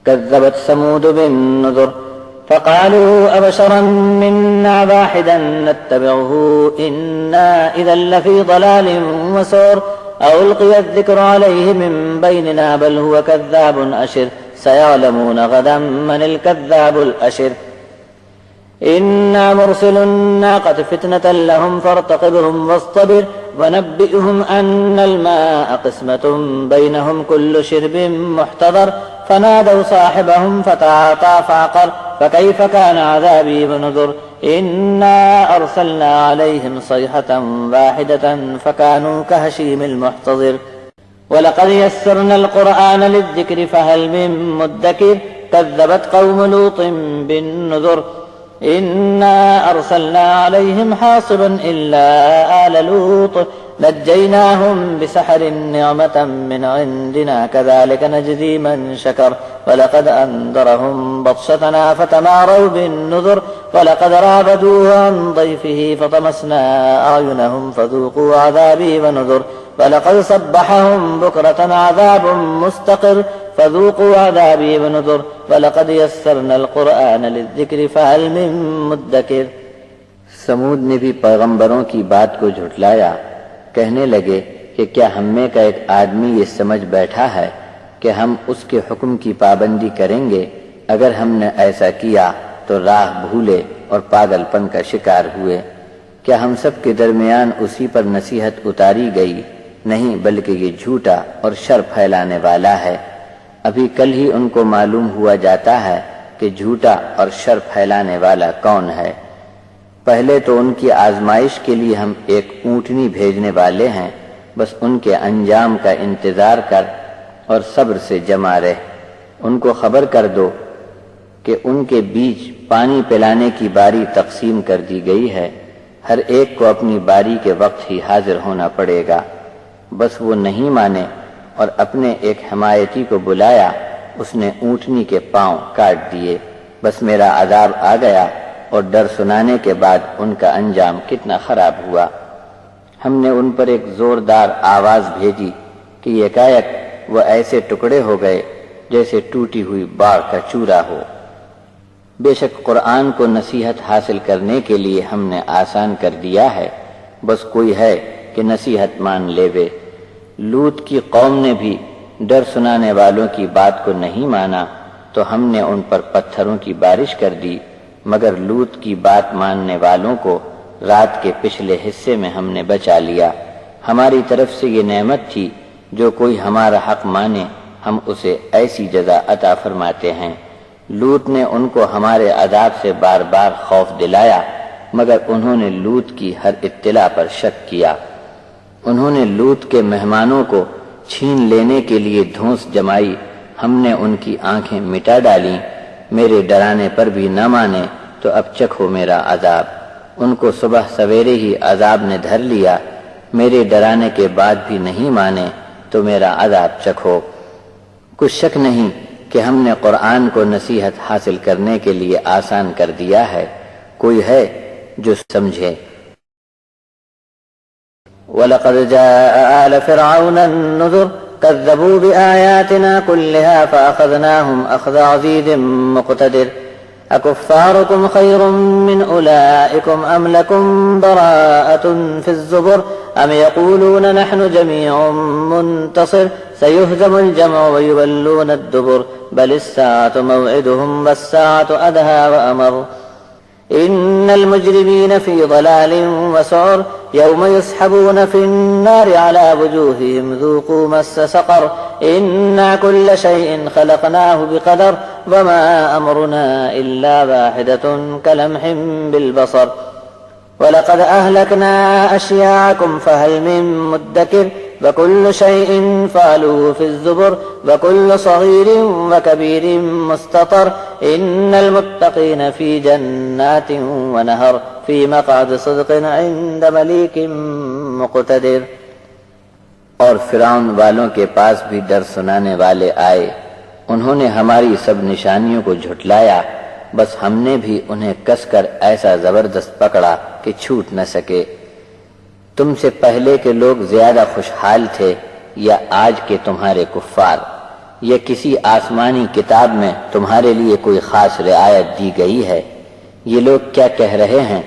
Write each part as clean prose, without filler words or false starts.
كذبت ثمود بالنذر فقالوا أبشرا منا واحدا نتبعه إنا إذا لفي ضلال وسعر أو ألقي الذكر عليه من بيننا بل هو كذاب أشر سيعلمون غدا من الكذاب الأشر إنا مرسل الناقة فتنة لهم فارتقبهم واصطبر ونبئهم أن الماء قسمة بينهم كل شرب محتضر فنادوا صاحبهم فتعاطى فعقر فكيف كان عذابي ونذر إنا أرسلنا عليهم صيحة واحدة فكانوا كهشيم المحتضر ولقد يسرنا القرآن للذكر فهل من مدكر كذبت قوم لوط بالنذر إنا أرسلنا عليهم حاصبا إلا آل لوط نجيناهم بسحر نعمة من عندنا كذلك نجزي من شكر ولقد أنذرهم بطشتنا فتماروا بالنذر ولقد راودوه عن ضيفه فطمسنا أعينهم فذوقوا عذابي ونذر ولقد صبحهم بكرة عذاب مستقر فذوقوا عذابي ونذر ولقد يسرنا القرآن للذكر فهل من مدكر۔ سمود نے بھی پیغمبروں کی بات کو جھٹلایا، کہنے لگے کہ کیا ہم میں کا ایک آدمی یہ سمجھ بیٹھا ہے کہ ہم اس کے حکم کی پابندی کریں گے؟ اگر ہم نے ایسا کیا تو راہ بھولے اور پاگل پن کا شکار ہوئے۔ کیا ہم سب کے درمیان اسی پر نصیحت اتاری گئی؟ نہیں، بلکہ یہ جھوٹا اور شر پھیلانے والا ہے۔ ابھی کل ہی ان کو معلوم ہوا جاتا ہے کہ جھوٹا اور شر پھیلانے والا کون ہے۔ پہلے تو ان کی آزمائش کے لیے ہم ایک اونٹنی بھیجنے والے ہیں، بس ان کے انجام کا انتظار کر اور صبر سے جمع رہ۔ ان کو خبر کر دو کہ ان کے بیچ پانی پلانے کی باری تقسیم کر دی گئی ہے، ہر ایک کو اپنی باری کے وقت ہی حاضر ہونا پڑے گا۔ بس وہ نہیں مانے اور اپنے ایک حمایتی کو بلایا، اس نے اونٹنی کے پاؤں کاٹ دیے۔ بس میرا عذاب آ گیا اور ڈر سنانے کے بعد ان کا انجام کتنا خراب ہوا۔ ہم نے ان پر ایک زوردار آواز بھیجی کہ یکایک وہ ایسے ٹکڑے ہو گئے جیسے ٹوٹی ہوئی باڑ کا چورا ہو۔ بے شک قرآن کو نصیحت حاصل کرنے کے لیے ہم نے آسان کر دیا ہے، بس کوئی ہے کہ نصیحت مان لے وے۔ لوط کی قوم نے بھی ڈر سنانے والوں کی بات کو نہیں مانا تو ہم نے ان پر پتھروں کی بارش کر دی، مگر لوط کی بات ماننے والوں کو رات کے پچھلے حصے میں ہم نے بچا لیا۔ ہماری طرف سے یہ نعمت تھی، جو کوئی ہمارا حق مانے ہم اسے ایسی جزا عطا فرماتے ہیں۔ لوط نے ان کو ہمارے عذاب سے بار بار خوف دلایا، مگر انہوں نے لوط کی ہر اطلاع پر شک کیا۔ انہوں نے لوط کے مہمانوں کو چھین لینے کے لیے دھونس جمائی، ہم نے ان کی آنکھیں مٹا ڈالیں۔ میرے ڈرانے پر بھی نہ مانے تو اب چکھو میرا عذاب۔ ان کو صبح سویرے ہی عذاب نے دھر لیا، میرے ڈرانے کے بعد بھی نہیں مانے تو میرا عذاب چکھو۔ کچھ شک نہیں کہ ہم نے قرآن کو نصیحت حاصل کرنے کے لیے آسان کر دیا ہے، کوئی ہے جو سمجھے۔ وَلَقَدْ جَاءَ آلَ فِرْعَوْنَ النُّذُرُ كَذَّبُوا بِآيَاتِنَا كُلِّهَا فَأَخَذْنَاهُمْ أَخْذَ عَزِيزٍ مُقْتَدِرٍ أَكُفَّارُكُمْ خَيْرٌ مِّنْ أُولَٰئِكُمْ أَمْ لَكُمْ بَرَاءَةٌ فِي الزُّبُرِ أَمْ يَقُولُونَ نَحْنُ جَمِيعٌ مُّنتَصِرٌ سَيُهْزَمُ الْجَمْعُ وَيُوَلُّونَ الدُّبُرَ بَلِ السَّاعَةُ مَوْعِدُهُمْ وَالسَّاعَةُ أَدْهَىٰ وَأَمَرُّ إِنَّ الْمُجْرِمِينَ فِي ضَلَالٍ وَسُعُرٍ يَوْمَ يُسْحَبُونَ فِي النَّارِ عَلَىٰ وُجُوهِهِمْ ذُوقُوا مَسَّ سَقَرَ إِنَّا كُلَّ شَيْءٍ خَلَقْنَاهُ بِقَدَرٍ وَمَا أَمْرُنَا إِلَّا وَاحِدَةٌ كَلَمْحٍ بِالْبَصَرِ وَلَقَدْ أَهْلَكْنَا أَشْيَاعَكُمْ فَهَلْ مِن مُّدَّكِرٍ وَكُلُّ شَيْءٍ فَعَلُوهُ فِي الزُّبُرِ وَكُلُّ صَغِيرٍ وَكَبِيرٍ مُّسْتَطَرٍ إِنَّ الْمُتَّقِينَ فِي جَنَّاتٍ وَنَهَرٍ فِي مَقْعَدِ صِدْقٍ عِندَ مَلِيكٍ مُّقْتَدِرٍ۔ اور فرعون والوں کے پاس بھی ڈر سنانے والے آئے، انہوں نے ہماری سب نشانیوں کو جھٹلایا، بس ہم نے بھی انہیں کس کر ایسا زبردست پکڑا کہ چھوٹ نہ سکے۔ تم سے پہلے کے لوگ زیادہ خوشحال تھے یا آج کے تمہارے کفار؟ یا کسی آسمانی کتاب میں تمہارے لیے کوئی خاص رعایت دی گئی ہے؟ یہ لوگ کیا کہہ رہے ہیں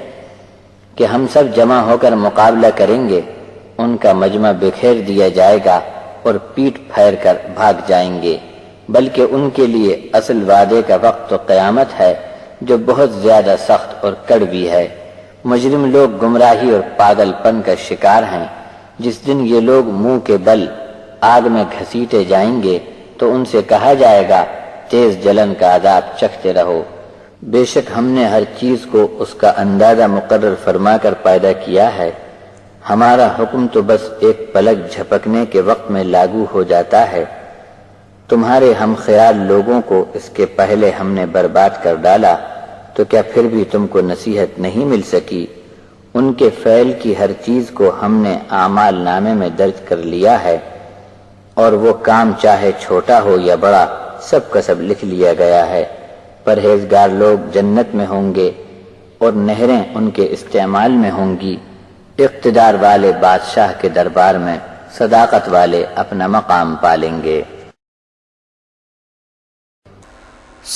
کہ ہم سب جمع ہو کر مقابلہ کریں گے؟ ان کا مجمع بکھیر دیا جائے گا اور پیٹ پھیر کر بھاگ جائیں گے، بلکہ ان کے لیے اصل وعدے کا وقت تو قیامت ہے، جو بہت زیادہ سخت اور کڑوی ہے۔ مجرم لوگ گمراہی اور پاگل پن کا شکار ہیں۔ جس دن یہ لوگ منہ کے بل آگ میں گھسیٹے جائیں گے تو ان سے کہا جائے گا تیز جلن کا عذاب چکھتے رہو۔ بے شک ہم نے ہر چیز کو اس کا اندازہ مقرر فرما کر پیدا کیا ہے، ہمارا حکم تو بس ایک پلک جھپکنے کے وقت میں لاگو ہو جاتا ہے۔ تمہارے ہم خیال لوگوں کو اس کے پہلے ہم نے برباد کر ڈالا، تو کیا پھر بھی تم کو نصیحت نہیں مل سکی؟ ان کے فعل کی ہر چیز کو ہم نے اعمال نامے میں درج کر لیا ہے، اور وہ کام چاہے چھوٹا ہو یا بڑا سب کا سب لکھ لیا گیا ہے۔ پرہیزگار لوگ جنت میں ہوں گے اور نہریں ان کے استعمال میں ہوں گی۔ اقتدار والے بادشاہ کے دربار میں صداقت والے اپنا مقام پالیں گے۔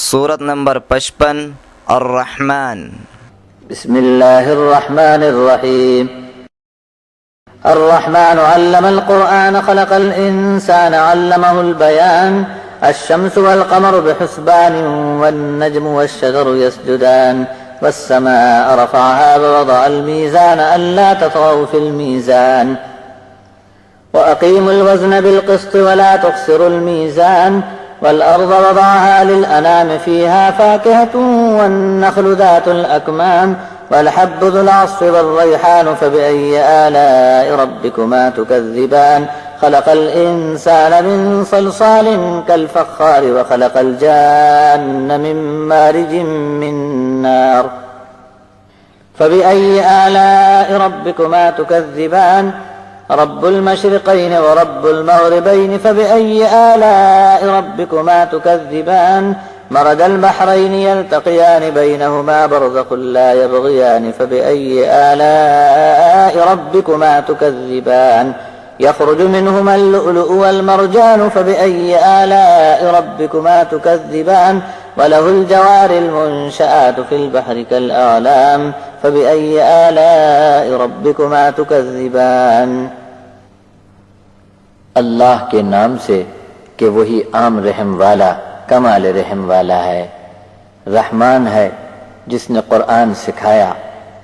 سورت نمبر 55 الرحمن۔ بسم اللہ الرحمن الرحیم۔ الرحمن علم القرآن خلق الإنسان علمه البيان الشمس والقمر بحسبان والنجم والشجر يسجدان والسماء رفعها ووضع الميزان ألا تطغوا في الميزان وأقيموا الوزن بالقسط ولا تخسروا الميزان والأرض وضعها للأنام فيها فاكهة والنخل ذات الأكمام والحب ذو العصف والريحان فبأي آلاء ربكما تكذبان خلق الإنسان من صلصال كالفخار وخلق الجان من مارج من نار فبأي آلاء ربكما تكذبان رب المشرقين ورب المغربين فبأي آلاء ربكما تكذبان مرج البحرين يلتقيان بينهما برزخ لا يبغيان فبأي آلاء ربكما تكذبان يخرج منهما اللؤلؤ والمرجان فبأي آلاء ربكما تكذبان وله الجوار المنشآت في البحر كالأعلام فبأي آلاء ربكما تكذبان۔ اللہ کے نام سے کہ وہی عام رحم والا کمال رحم والا ہے۔ رحمان ہے جس نے قرآن سکھایا،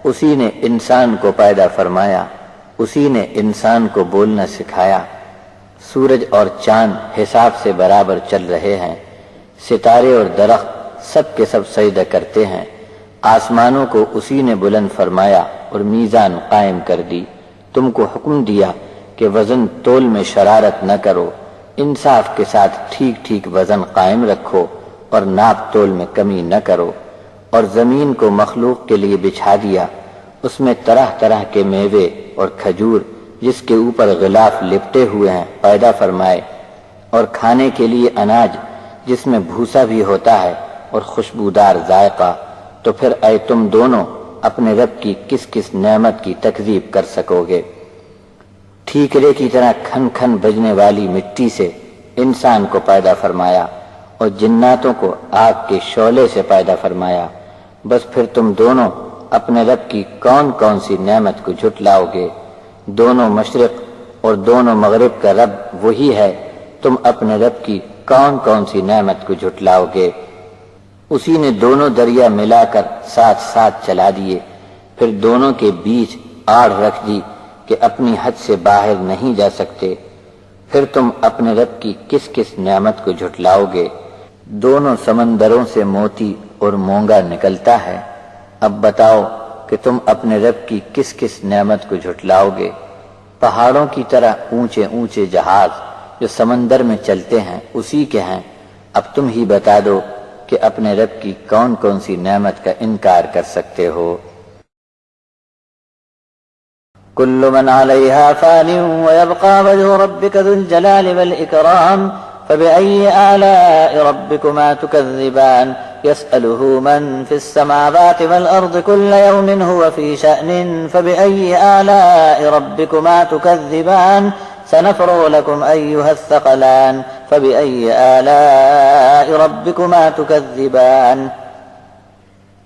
اسی نے انسان کو پیدا فرمایا، اسی نے انسان کو بولنا سکھایا۔ سورج اور چاند حساب سے برابر چل رہے ہیں، ستارے اور درخت سب کے سب سجدہ کرتے ہیں۔ آسمانوں کو اسی نے بلند فرمایا اور میزان قائم کر دی۔ تم کو حکم دیا کہ وزن تول میں شرارت نہ کرو، انصاف کے ساتھ ٹھیک ٹھیک وزن قائم رکھو اور ناپ تول میں کمی نہ کرو۔ اور زمین کو مخلوق کے لیے بچھا دیا، اس میں طرح طرح کے میوے اور کھجور جس کے اوپر غلاف لپٹے ہوئے ہیں پیدا فرمائے، اور کھانے کے لیے اناج جس میں بھوسا بھی ہوتا ہے اور خوشبودار ذائقہ۔ تو پھر اے تم دونوں اپنے رب کی کس کس نعمت کی تکذیب کر سکو گے؟ ٹھیکرے کی طرح کھن کھن بجنے والی مٹی سے انسان کو پیدا فرمایا اور جناتوں کو آگ کے شعلے سے پیدا فرمایا۔ بس پھر تم دونوں اپنے رب کی کون کون سی نعمت کو جھٹلاؤ گے؟ دونوں مشرق اور دونوں مغرب کا رب وہی ہے، تم اپنے رب کی کون کون سی نعمت کو جھٹلاؤ گے؟ اسی نے دونوں دریا ملا کر ساتھ ساتھ چلا دیے، پھر دونوں کے بیچ آڑ رکھ دی کہ اپنی حد سے باہر نہیں جا سکتے۔ پھر تم اپنے رب کی کس کس نعمت کو جھٹلاؤ گے؟ دونوں سمندروں سے موتی اور مونگا نکلتا ہے، اب بتاؤ کہ تم اپنے رب کی کس کس نعمت کو جھٹلاؤ گے؟ پہاڑوں کی طرح اونچے اونچے جہاز جو سمندر میں چلتے ہیں اسی کے ہیں، اب تم ہی بتا دو کہ اپنے رب کی کون کون سی نعمت کا انکار کر سکتے ہو؟ كل من عليها فان ويبقى وجه ربك ذو الجلال والإكرام فبأي آلاء ربكما تكذبان يسأله من في السماوات والأرض كل يوم هو في شأن فبأي آلاء ربكما تكذبان سنفرغ لكم أيها الثقلان فبأي آلاء ربكما تكذبان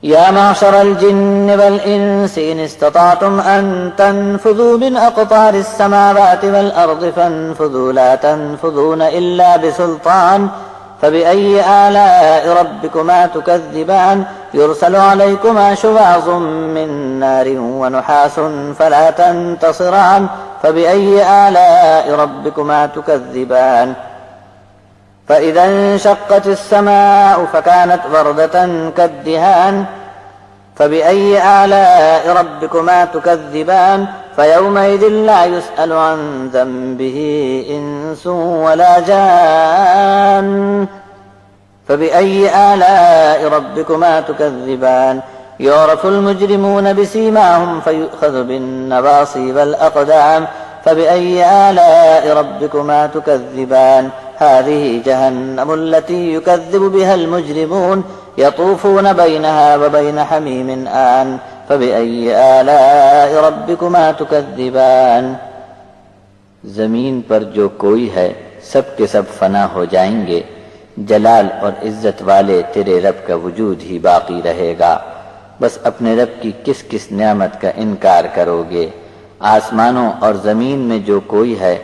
يا معشر الجن والإنس إن استطعتم أن تنفذوا من أقطار السماوات والأرض فانفذوا لا تنفذون إلا بسلطان فبأي آلاء ربكما تكذبان يرسل عليكما شواظ من نار ونحاس فلا تنتصران فبأي آلاء ربكما تكذبان فإذا انشقت السماء فكانت وردة كالدهان فبأي آلاء ربكما تكذبان فيومئذ لا يسأل عن ذنبه إنس ولا جان فبأي آلاء ربكما تكذبان يعرف المجرمون بسيماهم فيؤخذ بالنواصي والأقدام فبأي آلاء ربكما تكذبان هذه جهنم التي يكذب بها المجرمون يطوفون بينها وبين حميم آن فبأي آلاء ربكما تكذبان زمین پر جو کوئی ہے سب کے سب فنا ہو جائیں گے، جلال اور عزت والے تیرے رب کا وجود ہی باقی رہے گا، بس اپنے رب کی کس کس نعمت کا انکار کرو گے۔ آسمانوں اور زمین میں جو کوئی ہے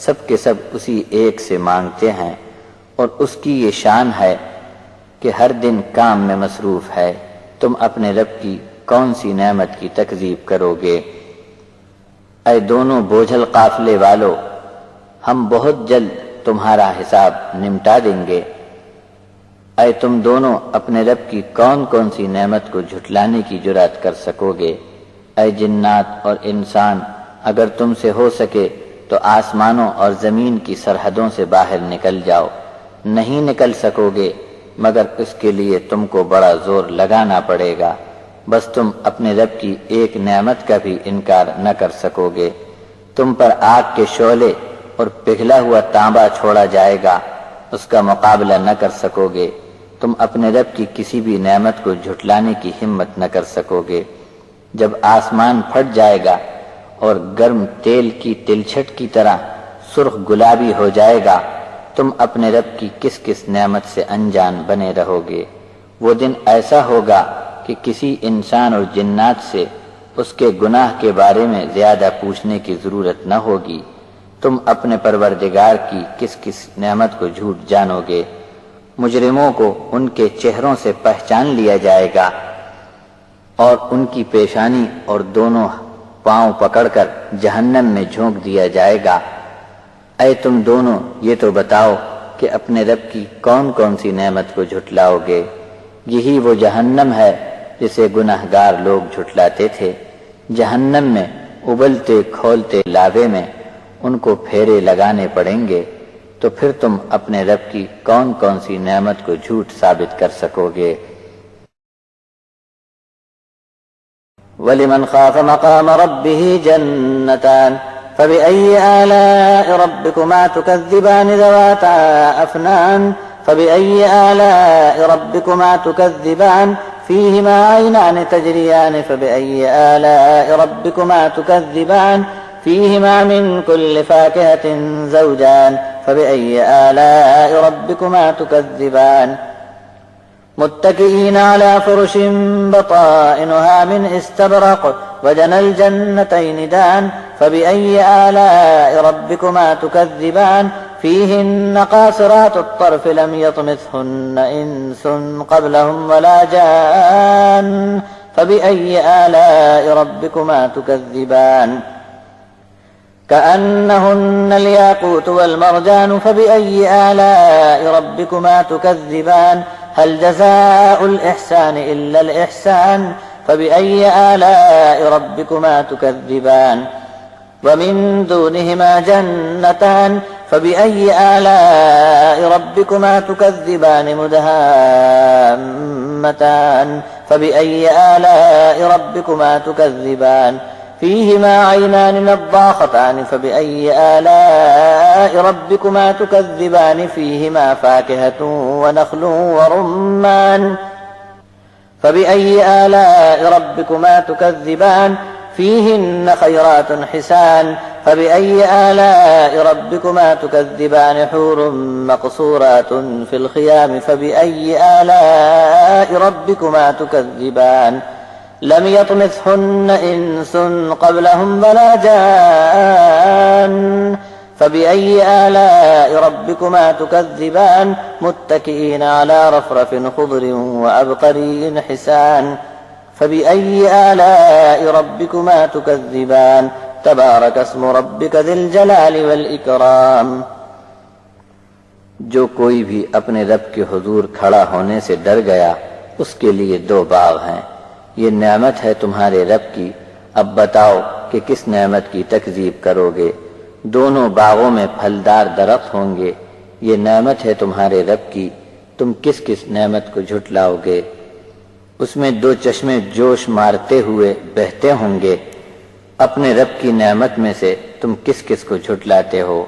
سب کے سب اسی ایک سے مانگتے ہیں، اور اس کی یہ شان ہے کہ ہر دن کام میں مصروف ہے، تم اپنے رب کی کون سی نعمت کی تکذیب کرو گے؟ اے دونوں بوجھل قافلے والو، ہم بہت جلد تمہارا حساب نمٹا دیں گے۔ اے تم دونوں اپنے رب کی کون کون سی نعمت کو جھٹلانے کی جرات کر سکو گے؟ اے جنات اور انسان، اگر تم سے ہو سکے تو آسمانوں اور زمین کی سرحدوں سے باہر نکل جاؤ، نہیں نکل سکو گے مگر اس کے لیے تم کو بڑا زور لگانا پڑے گا، بس تم اپنے رب کی ایک نعمت کا بھی انکار نہ کر سکو گے۔ تم پر آگ کے شعلے اور پگھلا ہوا تانبا چھوڑا جائے گا، اس کا مقابلہ نہ کر سکو گے، تم اپنے رب کی کسی بھی نعمت کو جھٹلانے کی ہمت نہ کر سکو گے۔ جب آسمان پھٹ جائے گا اور گرم تیل کی تلچھٹ کی طرح سرخ گلابی ہو جائے گا، تم اپنے رب کی کس کس نعمت سے انجان بنے رہو گے۔ وہ دن ایسا ہوگا کہ کسی انسان اور جنات سے اس کے گناہ کے بارے میں زیادہ پوچھنے کی ضرورت نہ ہوگی۔ تم اپنے پروردگار کی کس کس نعمت کو جھوٹ جانو گے۔ مجرموں کو ان کے چہروں سے پہچان لیا جائے گا اور ان کی پیشانی اور دونوں پاؤں پکڑ کر جہنم میں جھونک دیا جائے گا۔ اے تم دونوں یہ تو بتاؤ کہ اپنے رب کی کون کون سی نعمت کو جھٹلاؤ گے؟ یہی وہ جہنم ہے جسے گناہگار لوگ جھٹلاتے تھے۔ جہنم میں ابلتے کھولتے لاوے میں ان کو پھیرے لگانے پڑیں گے، تو پھر تم اپنے رب کی کون کون سی نعمت کو جھوٹ ثابت کر سکو گے؟ وَلِمَنْ خَافَ مَقَامَ رَبِّهِ جَنَّتَانِ فَبِأَيِّ آلَاءِ رَبِّكُمَا تُكَذِّبَانِ ذَوَاتَا أَفْنَانٍ فَبِأَيِّ آلَاءِ رَبِّكُمَا تُكَذِّبَانِ فِيهِمَا عَيْنَانِ تَجْرِيَانِ فَبِأَيِّ آلَاءِ رَبِّكُمَا تُكَذِّبَانِ فِيهِمَا مِنْ كُلِّ فَاكِهَةٍ زَوْجَانِ فَبِأَيِّ آلَاءِ رَبِّكُمَا تُكَذِّبَانِ متكئين على فرش بطائنها من استبرق وجنى الجنتين دان فبأي آلاء ربكما تكذبان فيهن قاصرات الطرف لم يطمثهن إنس قبلهم ولا جان فبأي آلاء ربكما تكذبان كأنهن الياقوت والمرجان فبأي آلاء ربكما تكذبان هل جزاء الإحسان إلا الإحسان فبأي آلاء ربكما تكذبان ومن دونهما جنتان فبأي آلاء ربكما تكذبان مدهامتان فبأي آلاء ربكما تكذبان فيهما عينان نضاختان فبأي آلاء ربكما تكذبان فيهما فاكهة ونخل ورمان فبأي آلاء ربكما تكذبان فيهن خيرات حسان فبأي آلاء ربكما تكذبان حور مقصورات في الخيام فبأي آلاء ربكما تكذبان لم يطمثهن إنس قبلهم ولا جان فبأي آلاء ربكما تكذبان متكئين على رفرف خضر وعبقري حسان فبأي آلاء ربكما تكذبان تبارك اسم ربك ذي الجلال والإكرام. جو کوئی بھی اپنے رب کے حضور کھڑا ہونے سے ڈر گیا اس کے لیے 2 باغ ہیں. یہ نعمت ہے تمہارے رب کی، اب بتاؤ کہ کس نعمت کی تکذیب کرو گے. دونوں باغوں میں پھلدار درخت ہوں گے. یہ نعمت ہے تمہارے رب کی، تم کس کس نعمت کو جھٹلاؤ گے. اس میں 2 چشمے جوش مارتے ہوئے بہتے ہوں گے. اپنے رب کی نعمت میں سے تم کس کس کو جھٹلاتے ہو.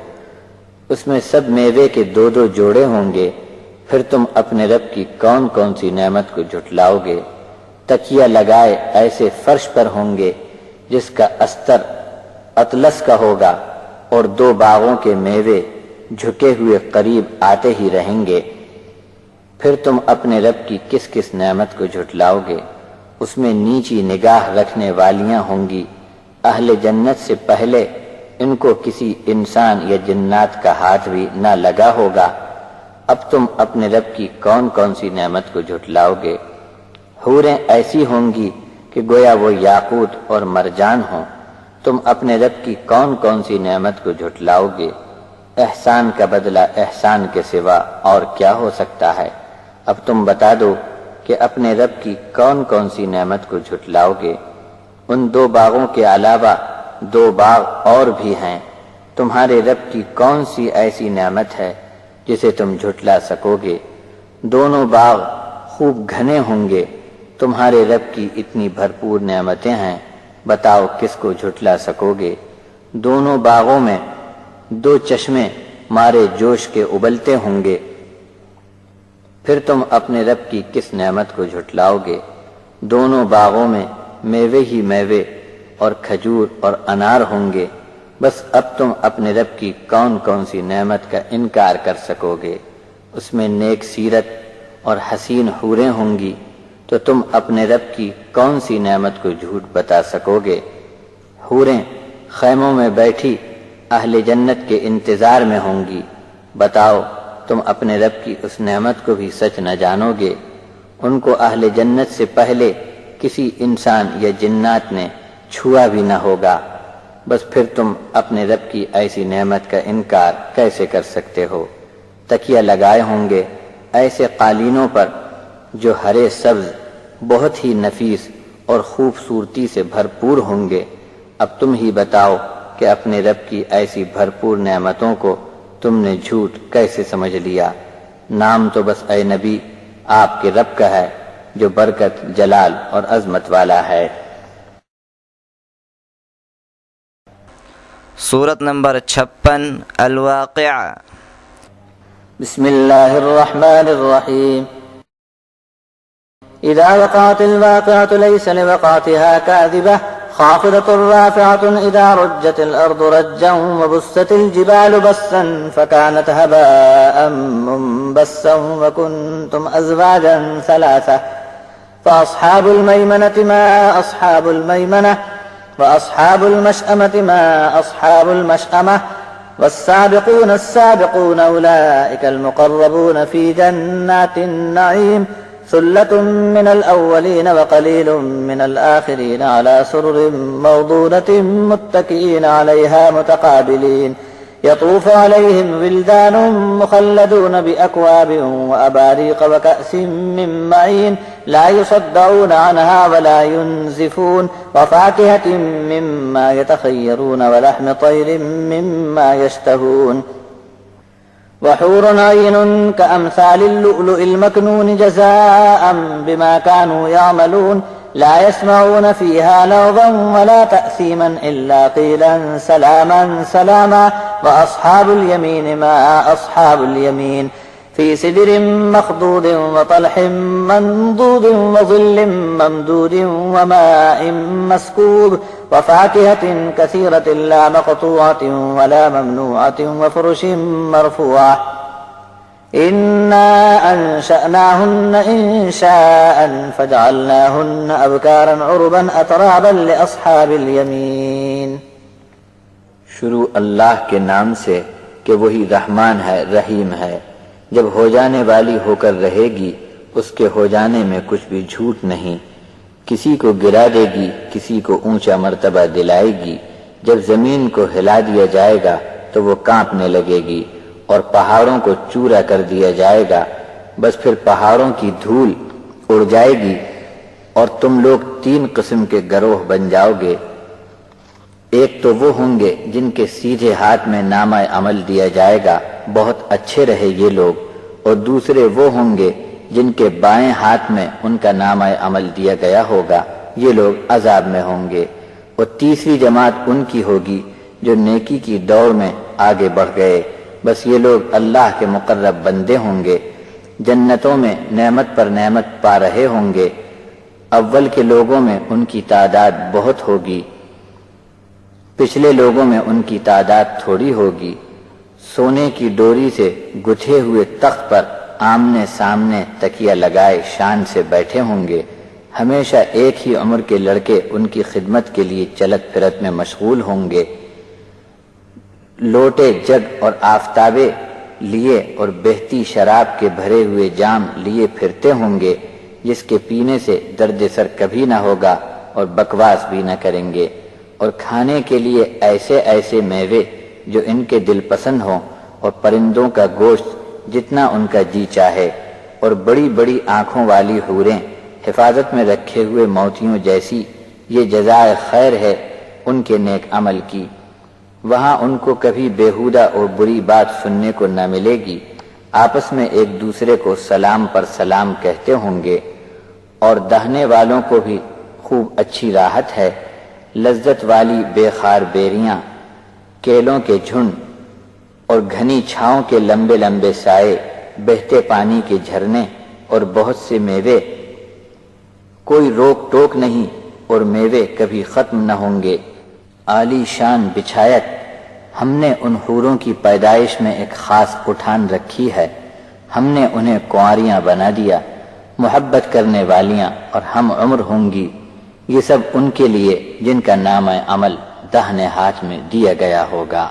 اس میں سب میوے کے 2 جوڑے ہوں گے. پھر تم اپنے رب کی کون کون سی نعمت کو جھٹلاؤ گے. تکیہ لگائے ایسے فرش پر ہوں گے جس کا استر اطلس کا ہوگا اور 2 باغوں کے میوے جھکے ہوئے قریب آتے ہی رہیں گے. پھر تم اپنے رب کی کس کس نعمت کو جھٹلاؤ گے. اس میں نیچی نگاہ رکھنے والیاں ہوں گی. اہل جنت سے پہلے ان کو کسی انسان یا جنات کا ہاتھ بھی نہ لگا ہوگا. اب تم اپنے رب کی کون کون سی نعمت کو جھٹلاؤ گے. حوریں ایسی ہوں گی کہ گویا وہ یاقوت اور مرجان ہوں. تم اپنے رب کی کون کون سی نعمت کو جھٹلاؤ گے. احسان کا بدلہ احسان کے سوا اور کیا ہو سکتا ہے. اب تم بتا دو کہ اپنے رب کی کون کون سی نعمت کو جھٹلاؤ گے. ان 2 باغوں کے علاوہ 2 باغ اور بھی ہیں. تمہارے رب کی کون سی ایسی نعمت ہے جسے تم جھٹلا سکو گے. دونوں باغ خوب گھنے ہوں گے. تمہارے رب کی اتنی بھرپور نعمتیں ہیں، بتاؤ کس کو جھٹلا سکو گے. دونوں باغوں میں 2 چشمے مارے جوش کے ابلتے ہوں گے. پھر تم اپنے رب کی کس نعمت کو جھٹلاؤ گے. دونوں باغوں میں میوے ہی میوے اور کھجور اور انار ہوں گے. بس اب تم اپنے رب کی کون کون سی نعمت کا انکار کر سکو گے. اس میں نیک سیرت اور حسین حوریں ہوں گی. تو تم اپنے رب کی کون سی نعمت کو جھوٹ بتا سکو گے. حوریں خیموں میں بیٹھی اہل جنت کے انتظار میں ہوں گی. بتاؤ تم اپنے رب کی اس نعمت کو بھی سچ نہ جانو گے. ان کو اہل جنت سے پہلے کسی انسان یا جنات نے چھوا بھی نہ ہوگا. بس پھر تم اپنے رب کی ایسی نعمت کا انکار کیسے کر سکتے ہو. تکیہ لگائے ہوں گے ایسے قالینوں پر جو ہرے سبز بہت ہی نفیس اور خوبصورتی سے بھرپور ہوں گے. اب تم ہی بتاؤ کہ اپنے رب کی ایسی بھرپور نعمتوں کو تم نے جھوٹ کیسے سمجھ لیا. نام تو بس اے نبی آپ کے رب کا ہے جو برکت، جلال اور عظمت والا ہے. سورت نمبر 56 الواقعہ. بسم الله الرحمن الرحيم. إذا وقعت الواقعة ليس لوقعتها كاذبة خافضة رافعة إذا رجت الأرض رجا وبست الجبال بسا فكانت هباء منبسا وكنتم أزواجا 3 فأصحاب الميمنة ما أصحاب الميمنة وأصحاب المشأمة ما أصحاب المشأمة والسابقون السابقون أولئك المقربون في جنات النعيم ثلة من الأولين وقليل من الآخرين على سرر موضونة متكئين عليها متقابلين يطوف عليهم ولدان مخلدون بأكواب وأباريق وكأس من معين لا يصدعون عنها ولا ينزفون وفاكهة مما يتخيرون ولحم طير مما يشتهون وحور عين كأمثال اللؤلؤ المكنون جزاء بما كانوا يعملون لا يسمعون فيها لغوا ولا تأثيما إلا قيلا سلاما سلاما وأصحاب اليمين ما أصحاب اليمين في سدر مخضود وطلح منضود وظل ممدود وماء مسكوب وفاكهة كثيرة لا مقطوعة ولا ممنوعة وفرش مرفوعة إنا أنشأناهن إنشاء فجعلناهن أبكارا عربا أترابا لأصحاب اليمين۔ شروع اللہ کے نام سے کہ وہی رحمان ہے رحیم ہے۔ جب ہو جانے والی ہو کر رہے گی اس کے ہو جانے میں کچھ بھی جھوٹ نہیں۔ کسی کو گرا دے گی، کسی کو اونچا مرتبہ دلائے گی۔ جب زمین کو ہلا دیا جائے گا تو وہ کانپنے لگے گی اور پہاڑوں کو چورا کر دیا جائے گا، بس پھر پہاڑوں کی دھول اڑ جائے گی اور تم لوگ 3 قسم کے گروہ بن جاؤ گے۔ ایک تو وہ ہوں گے جن کے سیدھے ہاتھ میں نامہ عمل دیا جائے گا، بہت اچھے رہے یہ لوگ، اور دوسرے وہ ہوں گے جن کے بائیں ہاتھ میں ان کا نامہ عمل دیا گیا ہوگا، یہ لوگ عذاب میں ہوں گے۔ اور تیسری جماعت ان کی ہوگی جو نیکی کی دوڑ میں آگے بڑھ گئے، بس یہ لوگ اللہ کے مقرب بندے ہوں گے، جنتوں میں نعمت پر نعمت پا رہے ہوں گے۔ اول کے لوگوں میں ان کی تعداد بہت ہوگی، پچھلے لوگوں میں ان کی تعداد تھوڑی ہوگی۔ سونے کی ڈوری سے گتھے ہوئے تخت پر آمنے سامنے تکیہ لگائے شان سے بیٹھے ہوں گے۔ ہمیشہ ایک ہی عمر کے لڑکے ان کی خدمت کے لیے چلت پھرت میں مشغول ہوں گے۔ لوٹے جگ اور آفتابے لیے اور بہتی شراب کے بھرے ہوئے جام لیے پھرتے ہوں گے، جس کے پینے سے درد سر کبھی نہ ہوگا اور بکواس بھی نہ کریں گے، اور کھانے کے لیے ایسے ایسے میوے جو ان کے دل پسند ہوں، اور پرندوں کا گوشت جتنا ان کا جی چاہے، اور بڑی بڑی آنکھوں والی حوریں حفاظت میں رکھے ہوئے موتیوں جیسی۔ یہ جزائے خیر ہے ان کے نیک عمل کی، وہاں ان کو کبھی بیہودہ اور بری بات سننے کو نہ ملے گی۔ آپس میں ایک دوسرے کو سلام پر سلام کہتے ہوں گے، اور دہنے والوں کو بھی خوب اچھی راحت ہے۔ لذت والی بے خار بیریاں، کیلوں کے جھنڈ اور گھنی چھاؤں کے لمبے لمبے سائے، بہتے پانی کے جھرنے اور بہت سے میوے، کوئی روک ٹوک نہیں اور میوے کبھی ختم نہ ہوں گے۔ عالی شان بچھایت، ہم نے ان حوروں کی پیدائش میں ایک خاص اٹھان رکھی ہے، ہم نے انہیں کنواریاں بنا دیا، محبت کرنے والیاں اور ہم عمر ہوں گی۔ یہ سب ان کے لیے جن کا نام عمل داہنے ہاتھ میں دیا گیا ہوگا۔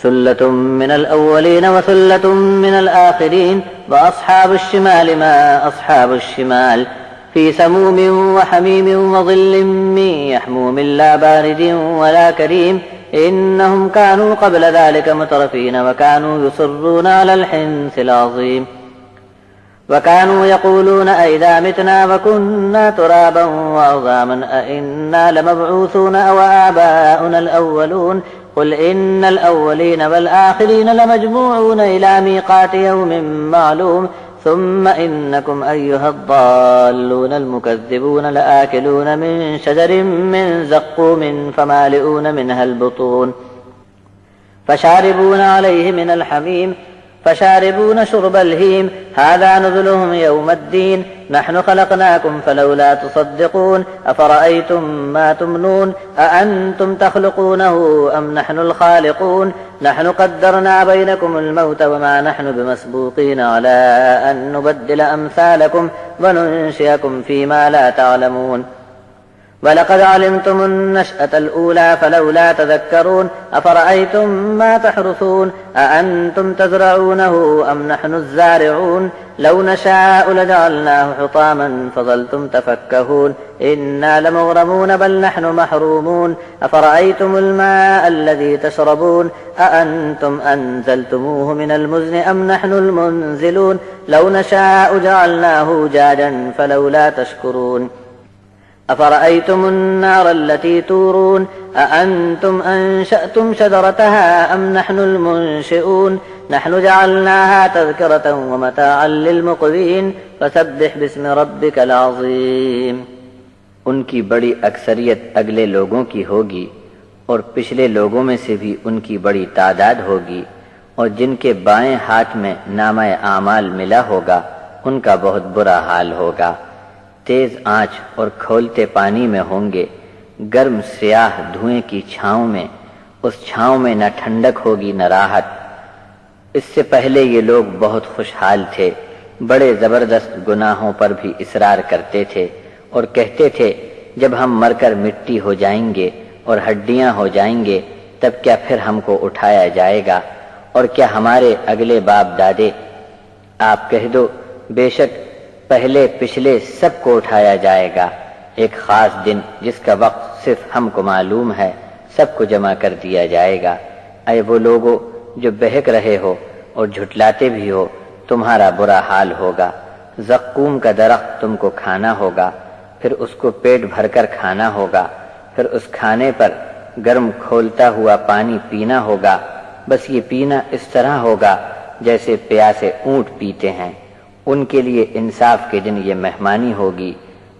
ثلة من الأولين وثلة من الآخرين وأصحاب الشمال ما أصحاب الشمال في سموم وحميم وظل من يحموم لا بارد ولا كريم إنهم كانوا قبل ذلك مترفين وكانوا يصرون على الحنث العظيم وكانوا يقولون أئذا متنا وكنا ترابا وعظاما أئنا لمبعوثون أو آباؤنا الأولون قل إن الأولين والآخرين لمجموعون إلى ميقات يوم معلوم ثم إنكم أيها الضالون المكذبون لآكلون من شجر من زقوم فمالئون منها البطون فشاربون عليه من الحميم فشاربون شرب الهيم هذا نزلهم يوم الدين نحن خلقناكم فلولا تصدقون أفرأيتم ما تمنون أأنتم تخلقونه أم نحن الخالقون نحن قدرنا بينكم الموت وما نحن بمسبوقين على أن نبدل أمثالكم وننشئكم فيما لا تعلمون وَلَقَدْ عَلِمْتُمُ النَّشْأَةَ الْأُولَى فَلَوْلَا تَذَكَّرُونَ أَفَرَأَيْتُم مَّا تَحْرُثُونَ أَأَنتُمْ تَزْرَعُونَهُ أَمْ نَحْنُ الزَّارِعُونَ لَوْ نَشَاءُ لَجَعَلْنَاهُ حُطَامًا فَظَلْتُمْ تَفَكَّهُونَ إِنَّا لَمُغْرَمُونَ بَلْ نَحْنُ مَحْرُومُونَ أَفَرَأَيْتُمُ الْمَاءَ الَّذِي تَشْرَبُونَ أَأَنتُمْ أَنزَلْتُمُوهُ مِنَ الْمُزْنِ أَمْ نَحْنُ الْمُنزِلُونَ لَوْ نَشَاءُ جَعَلْنَاهُ جَاجًا فَلَوْلَا تَشْكُرُونَ أفرأيتم النار التي تورون أأنتم أنشأتم شجرتها أم نحن المنشئون نحن جعلناها تذكرة ومتاعا للمقوين فسبح باسم ربك العظيم۔ ان کی بڑی اکثریت اگلے لوگوں کی ہوگی اور پچھلے لوگوں میں سے بھی ان کی بڑی تعداد ہوگی، اور جن کے بائیں ہاتھ میں نامہ اعمال ملا ہوگا ان کا بہت برا حال ہوگا۔ تیز آنچ اور کھولتے پانی میں ہوں گے، گرم سیاہ دھوئیں کی چھاؤں میں، اس چھاؤں میں نہ ٹھنڈک ہوگی نہ راحت۔ اس سے پہلے یہ لوگ بہت خوشحال تھے، بڑے زبردست گناہوں پر بھی اصرار کرتے تھے اور کہتے تھے جب ہم مر کر مٹی ہو جائیں گے اور ہڈیاں ہو جائیں گے تب کیا پھر ہم کو اٹھایا جائے گا، اور کیا ہمارے اگلے باپ دادے؟ آپ کہہ دو بے شک پہلے پچھلے سب کو اٹھایا جائے گا، ایک خاص دن جس کا وقت صرف ہم کو معلوم ہے، سب کو جمع کر دیا جائے گا۔ اے وہ لوگو جو بہک رہے ہو اور جھٹلاتے بھی ہو، تمہارا برا حال ہوگا۔ زقوم کا درخت تم کو کھانا ہوگا، پھر اس کو پیٹ بھر کر کھانا ہوگا، پھر اس کھانے پر گرم کھولتا ہوا پانی پینا ہوگا، بس یہ پینا اس طرح ہوگا جیسے پیاسے اونٹ پیتے ہیں۔ ان کے لیے انصاف کے دن یہ مہمانی ہوگی۔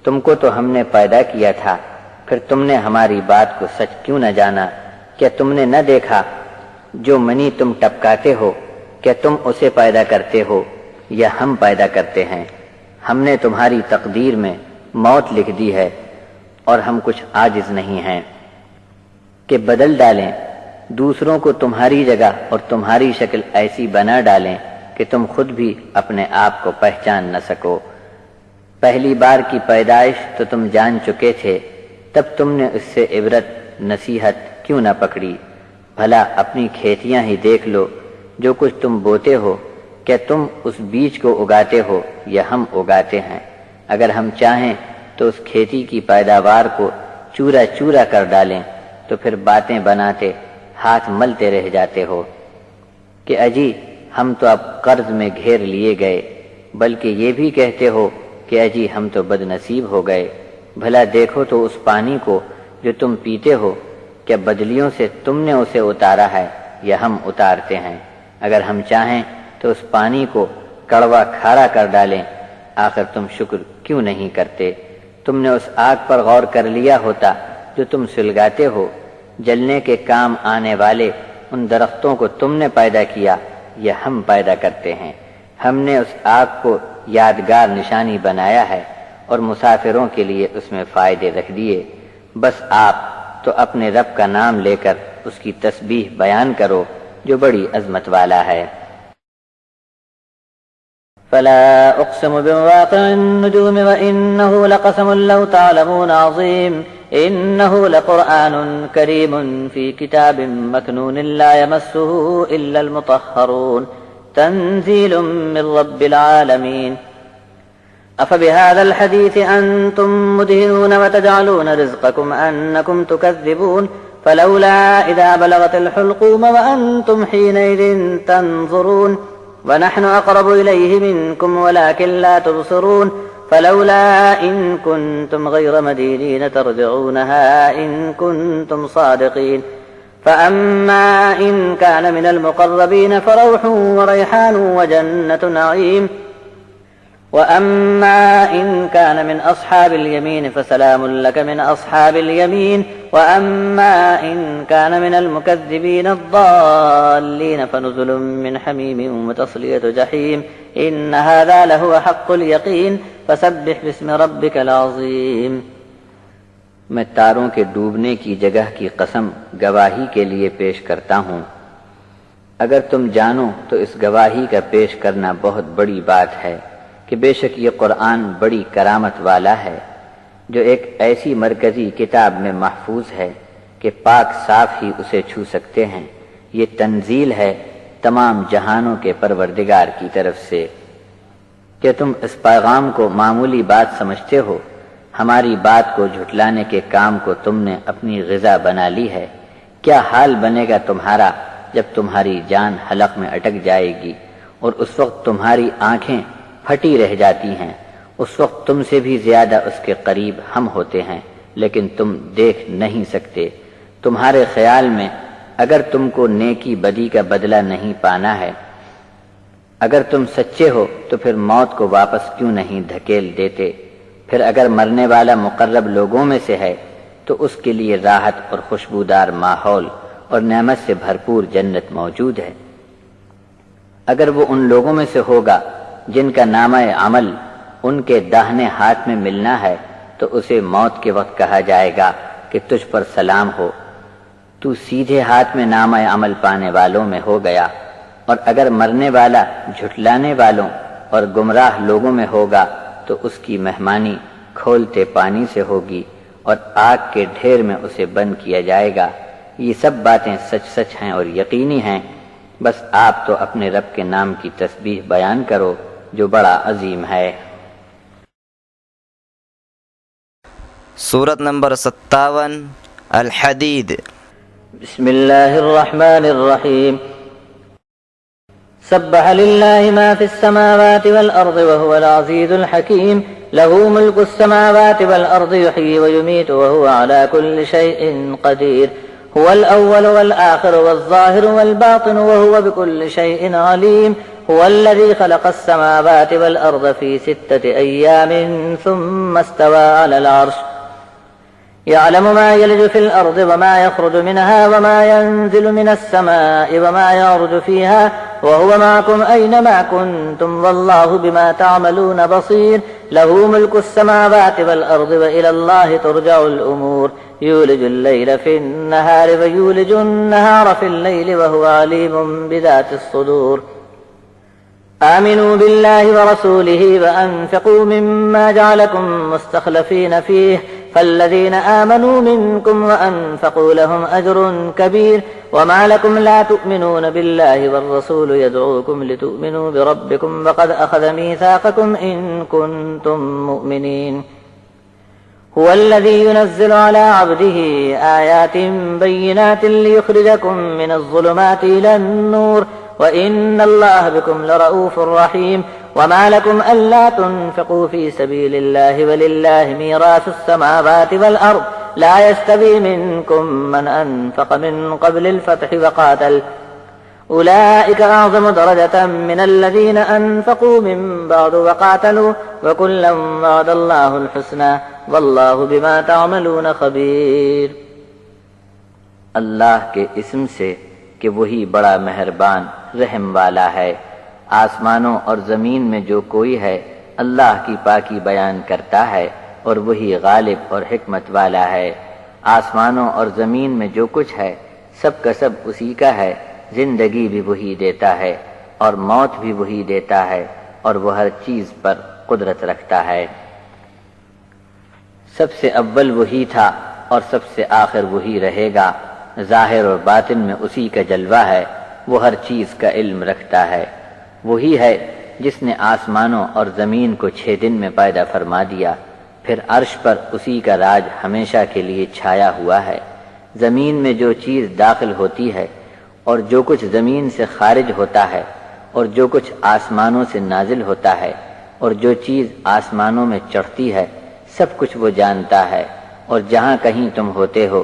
تم کو تو ہم نے پیدا کیا تھا، پھر تم نے ہماری بات کو سچ کیوں نہ جانا؟ کیا تم نے نہ دیکھا جو منی تم ٹپکاتے ہو، کیا تم اسے پیدا کرتے ہو یا ہم پیدا کرتے ہیں؟ ہم نے تمہاری تقدیر میں موت لکھ دی ہے اور ہم کچھ عاجز نہیں ہیں کہ بدل ڈالیں، دوسروں کو تمہاری جگہ اور تمہاری شکل ایسی بنا ڈالیں کہ تم خود بھی اپنے آپ کو پہچان نہ سکو۔ پہلی بار کی پیدائش تو تم جان چکے تھے، تب تم نے اس سے عبرت نصیحت کیوں نہ پکڑی؟ بھلا اپنی کھیتیاں ہی دیکھ لو، جو کچھ تم بوتے ہو کیا تم اس بیج کو اگاتے ہو یا ہم اگاتے ہیں؟ اگر ہم چاہیں تو اس کھیتی کی پیداوار کو چورا چورا کر ڈالیں، تو پھر باتیں بناتے ہاتھ ملتے رہ جاتے ہو کہ اجی ہم تو اب قرض میں گھیر لیے گئے، بلکہ یہ بھی کہتے ہو کہ اجی ہم تو بد نصیب ہو گئے۔ بھلا دیکھو تو اس پانی کو جو تم پیتے ہو، کیا بدلیوں سے تم نے اسے اتارا ہے یا ہم اتارتے ہیں؟ اگر ہم چاہیں تو اس پانی کو کڑوا کھارا کر ڈالیں، آخر تم شکر کیوں نہیں کرتے؟ تم نے اس آگ پر غور کر لیا ہوتا جو تم سلگاتے ہو، جلنے کے کام آنے والے ان درختوں کو تم نے پیدا کیا یا ہم پیدا کرتے ہیں؟ ہم نے اس آگ کو یادگار نشانی بنایا ہے اور مسافروں کے لیے اس میں فائدے رکھ دیے۔ بس آپ تو اپنے رب کا نام لے کر اس کی تسبیح بیان کرو جو بڑی عظمت والا ہے۔ فلا أقسم بمواقع النجوم وإنه لقسم لو تعلمون عظيم إنه لقرآن كريم في كتاب مكنون لا يمسه إلا المطهرون تنزيل من رب العالمين أفبهذا الحديث أنتم مدهنون وتجعلون رزقكم أنكم تكذبون فلولا إذا بلغت الحلقوم وأنتم حينئذ تنظرون ونحن أقرب إليه منكم ولكن لا تبصرون فلولا إن كنتم غير مدينين ترجعونها إن كنتم صادقين فأما إن كان من المقربين فروح وريحان وجنة نعيم وأما إن كان من أصحاب اليمين فسلام لك من أصحاب اليمين وأما إن كان من المكذبين الضالين فنزل من حميم وتصلية جحيم إن هذا لهو حق اليقين فسبح باسم ربك العظيم۔ میں تاروں کے ڈوبنے کی جگہ کی قسم گواہی کے لیے پیش کرتا ہوں، اگر تم جانو تو اس گواہی کا پیش کرنا بہت بڑی بات ہے کہ بے شک یہ قرآن بڑی کرامت والا ہے، جو ایک ایسی مرکزی کتاب میں محفوظ ہے کہ پاک صاف ہی اسے چھو سکتے ہیں۔ یہ تنزیل ہے تمام جہانوں کے پروردگار کی طرف سے۔ کہ تم اس پیغام کو معمولی بات سمجھتے ہو؟ ہماری بات کو جھٹلانے کے کام کو تم نے اپنی غذا بنا لی ہے۔ کیا حال بنے گا تمہارا جب تمہاری جان حلق میں اٹک جائے گی اور اس وقت تمہاری آنکھیں پھٹی رہ جاتی ہیں؟ اس وقت تم سے بھی زیادہ اس کے قریب ہم ہوتے ہیں، لیکن تم دیکھ نہیں سکتے۔ تمہارے خیال میں اگر تم کو نیکی بدی کا بدلہ نہیں پانا ہے، اگر تم سچے ہو تو پھر موت کو واپس کیوں نہیں دھکیل دیتے؟ پھر اگر مرنے والا مقرب لوگوں میں سے ہے تو اس کے لیے راحت اور خوشبودار ماحول اور نعمت سے بھرپور جنت موجود ہے۔ اگر وہ ان لوگوں میں سے ہوگا جن کا نامہ عمل ان کے داہنے ہاتھ میں ملنا ہے تو اسے موت کے وقت کہا جائے گا کہ تجھ پر سلام ہو، تو سیدھے ہاتھ میں نامہ عمل پانے والوں میں ہو گیا۔ اور اگر مرنے والا جھٹلانے والوں اور گمراہ لوگوں میں ہوگا تو اس کی مہمانی کھولتے پانی سے ہوگی اور آگ کے ڈھیر میں اسے بند کیا جائے گا۔ یہ سب باتیں سچ سچ ہیں اور یقینی ہیں، بس آپ تو اپنے رب کے نام کی تسبیح بیان کرو جو بڑا عظیم ہے۔ سورت نمبر 57 الحدید۔ بسم الله الرحمن الرحيم سبح لله ما في السماوات والأرض وهو العزيز الحكيم له ملك السماوات والأرض يحيي ويميت وهو على كل شيء قدير هو الأول والآخر والظاهر والباطن وهو بكل شيء عليم هو الذي خلق السماوات والأرض في 6 أيام ثم استوى على العرش يعلم ما يلج في الأرض وما يخرج منها وما ينزل من السماء وما يعرج فيها وهو معكم أينما كنتم والله بما تعملون بصير له ملك السماوات والأرض وإلى الله ترجع الأمور يولج الليل في النهار ويولج النهار في الليل وهو عليم بذات الصدور آمنوا بالله ورسوله وأنفقوا مما جعلكم مستخلفين فيه فالذين آمنوا منكم وأنفقوا لهم أجر كبير وما لكم لا تؤمنون بالله والرسول يدعوكم لتؤمنوا بربكم وقد أخذ ميثاقكم إن كنتم مؤمنين هو الذي ينزل على عبده آيات بينات ليخرجكم من الظلمات إلى النور وإن الله بكم لرؤوف رحيم وما لكم ألا تنفقوا في سبيل الله ولله ميراث السماوات والأرض لا يستوي منكم من أنفق من قبل الفتح وقاتل أولئك أعظم درجة من الذين أنفقوا من بعد وقاتلوا وكلا وعد الله الحسنى والله بما تعملون خبير۔ اللہ کے اسم سے کہ وہی بڑا مہربان رحم والا ہے۔ آسمانوں اور زمین میں جو کوئی ہے اللہ کی پاکی بیان کرتا ہے اور وہی غالب اور حکمت والا ہے۔ آسمانوں اور زمین میں جو کچھ ہے سب کا سب اسی کا ہے، زندگی بھی وہی دیتا ہے اور موت بھی وہی دیتا ہے اور وہ ہر چیز پر قدرت رکھتا ہے۔ سب سے اول وہی تھا اور سب سے آخر وہی رہے گا، ظاہر اور باطن میں اسی کا جلوہ ہے، وہ ہر چیز کا علم رکھتا ہے۔ وہی ہے جس نے آسمانوں اور زمین کو 6 دن میں پیدا فرما دیا، پھر عرش پر اسی کا راج ہمیشہ کے لیے چھایا ہوا ہے۔ زمین میں جو چیز داخل ہوتی ہے اور جو کچھ زمین سے خارج ہوتا ہے اور جو کچھ آسمانوں سے نازل ہوتا ہے اور جو چیز آسمانوں میں چڑھتی ہے سب کچھ وہ جانتا ہے، اور جہاں کہیں تم ہوتے ہو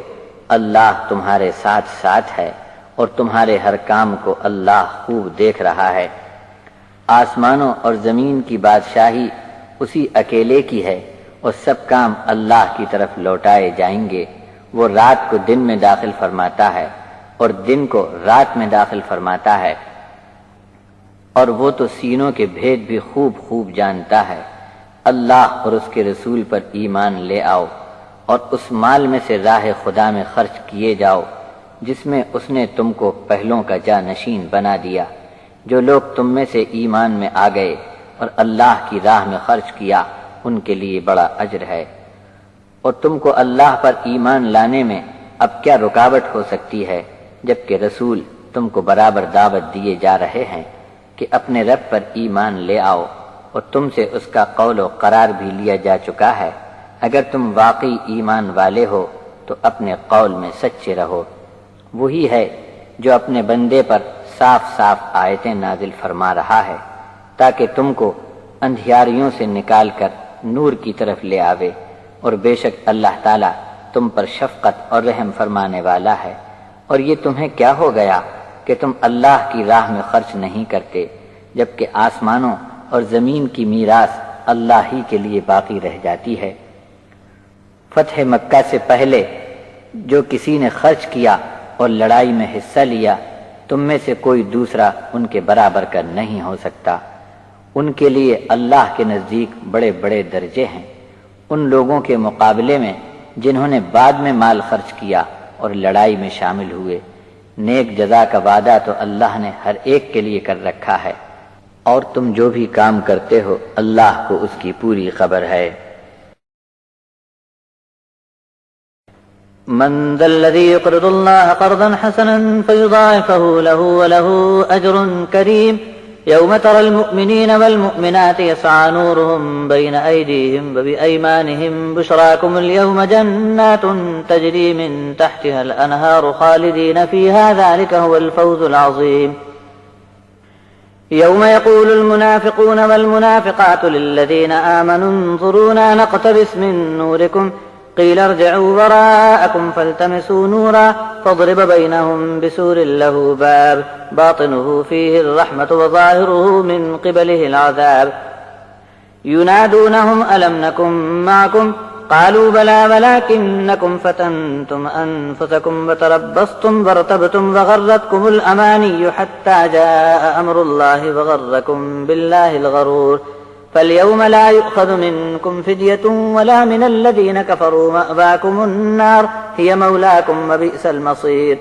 اللہ تمہارے ساتھ ساتھ ہے اور تمہارے ہر کام کو اللہ خوب دیکھ رہا ہے۔ آسمانوں اور زمین کی بادشاہی اسی اکیلے کی ہے اور سب کام اللہ کی طرف لوٹائے جائیں گے۔ وہ رات کو دن میں داخل فرماتا ہے اور دن کو رات میں داخل فرماتا ہے، اور وہ تو سینوں کے بھید بھی خوب خوب جانتا ہے۔ اللہ اور اس کے رسول پر ایمان لے آؤ اور اس مال میں سے راہ خدا میں خرچ کیے جاؤ جس میں اس نے تم کو پہلوں کا جانشین بنا دیا۔ جو لوگ تم میں سے ایمان میں آ گئے اور اللہ کی راہ میں خرچ کیا ان کے لیے بڑا اجر ہے۔ اور تم کو اللہ پر ایمان لانے میں اب کیا رکاوٹ ہو سکتی ہے جبکہ رسول تم کو برابر دعوت دیے جا رہے ہیں کہ اپنے رب پر ایمان لے آؤ، اور تم سے اس کا قول و قرار بھی لیا جا چکا ہے۔ اگر تم واقعی ایمان والے ہو تو اپنے قول میں سچے رہو۔ وہی ہے جو اپنے بندے پر صاف صاف آیتیں نازل فرما رہا ہے تاکہ تم کو اندھیاریوں سے نکال کر نور کی طرف لے آوے، اور بے شک اللہ تعالیٰ تم پر شفقت اور رحم فرمانے والا ہے۔ اور یہ تمہیں کیا ہو گیا کہ تم اللہ کی راہ میں خرچ نہیں کرتے جبکہ آسمانوں اور زمین کی میراث اللہ ہی کے لیے باقی رہ جاتی ہے۔ فتح مکہ سے پہلے جو کسی نے خرچ کیا اور لڑائی میں حصہ لیا تم میں سے کوئی دوسرا ان کے برابر کا نہیں ہو سکتا۔ ان کے لیے اللہ کے نزدیک بڑے بڑے درجے ہیں ان لوگوں کے مقابلے میں جنہوں نے بعد میں مال خرچ کیا اور لڑائی میں شامل ہوئے۔ نیک جزا کا وعدہ تو اللہ نے ہر ایک کے لیے کر رکھا ہے، اور تم جو بھی کام کرتے ہو اللہ کو اس کی پوری خبر ہے۔ من ذا الذي يقرض الله قرضا حسنا فيضاعفه له وله أجر كريم يوم ترى المؤمنين والمؤمنات يسعى نورهم بين أيديهم وبأيمانهم بشراكم اليوم جنات تجري من تحتها الأنهار خالدين فيها ذلك هو الفوز العظيم يوم يقول المنافقون والمنافقات للذين آمنوا انظرونا نقتبس من نوركم قيل ارجعوا وراءكم فالتمسوا نورا فاضرب بينهم بسور له باب باطنه فيه الرحمة وظاهره من قبله العذاب ينادونهم ألم نكن معكم قالوا بلى ولكنكم فتنتم أنفسكم وتربصتم وارتبتم وغرتكم الأماني حتى جاء أمر الله وغركم بالله الغرور فاليوم لا يؤخذ منكم فدية ولا من الذين كفروا مأواكم النار هي مولاكم وبئس المصير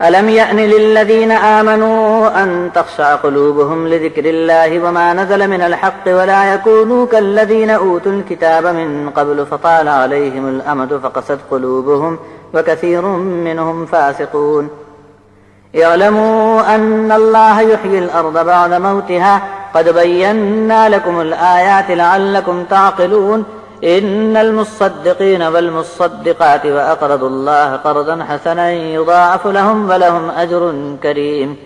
ألم يأن للذين آمنوا أن تخشع قلوبهم لذكر الله وما نزل من الحق ولا يكونوا كالذين أوتوا الكتاب من قبل فطال عليهم الأمد فقست قلوبهم وكثير منهم فاسقون اعلموا أن الله يحيي الأرض بعد موتها قد بينا لكم الآيات لعلكم تعقلون إن المصدقين والمصدقات وأقرضوا الله قرضا حسنا يضاعف لهم ولهم أجر كريم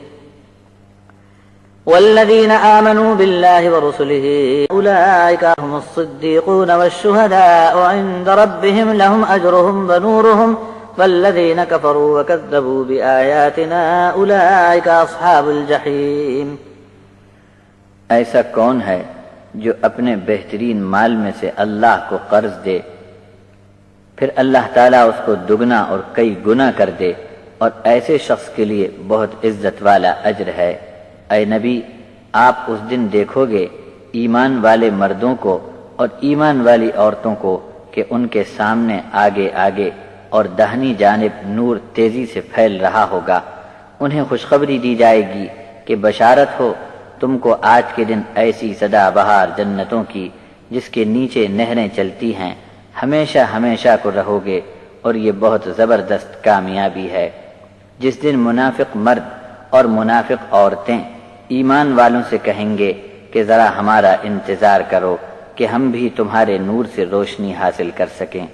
والذين آمنوا بالله ورسله أولئك هم الصديقون والشهداء عند ربهم لهم أجرهم ونورهم والذين كفروا وكذبوا بآياتنا أولئك أصحاب الجحيم۔ ایسا کون ہے جو اپنے بہترین مال میں سے اللہ کو قرض دے، پھر اللہ تعالیٰ اس کو دگنا اور کئی گنا کر دے، اور ایسے شخص کے لیے بہت عزت والا اجر ہے۔ اے نبی، آپ اس دن دیکھو گے ایمان والے مردوں کو اور ایمان والی عورتوں کو کہ ان کے سامنے آگے آگے اور داہنی جانب نور تیزی سے پھیل رہا ہوگا۔ انہیں خوشخبری دی جائے گی کہ بشارت ہو تم کو آج کے دن ایسی سدا بہار جنتوں کی جس کے نیچے نہریں چلتی ہیں، ہمیشہ ہمیشہ کو رہو گے، اور یہ بہت زبردست کامیابی ہے۔ جس دن منافق مرد اور منافق عورتیں ایمان والوں سے کہیں گے کہ ذرا ہمارا انتظار کرو کہ ہم بھی تمہارے نور سے روشنی حاصل کر سکیں۔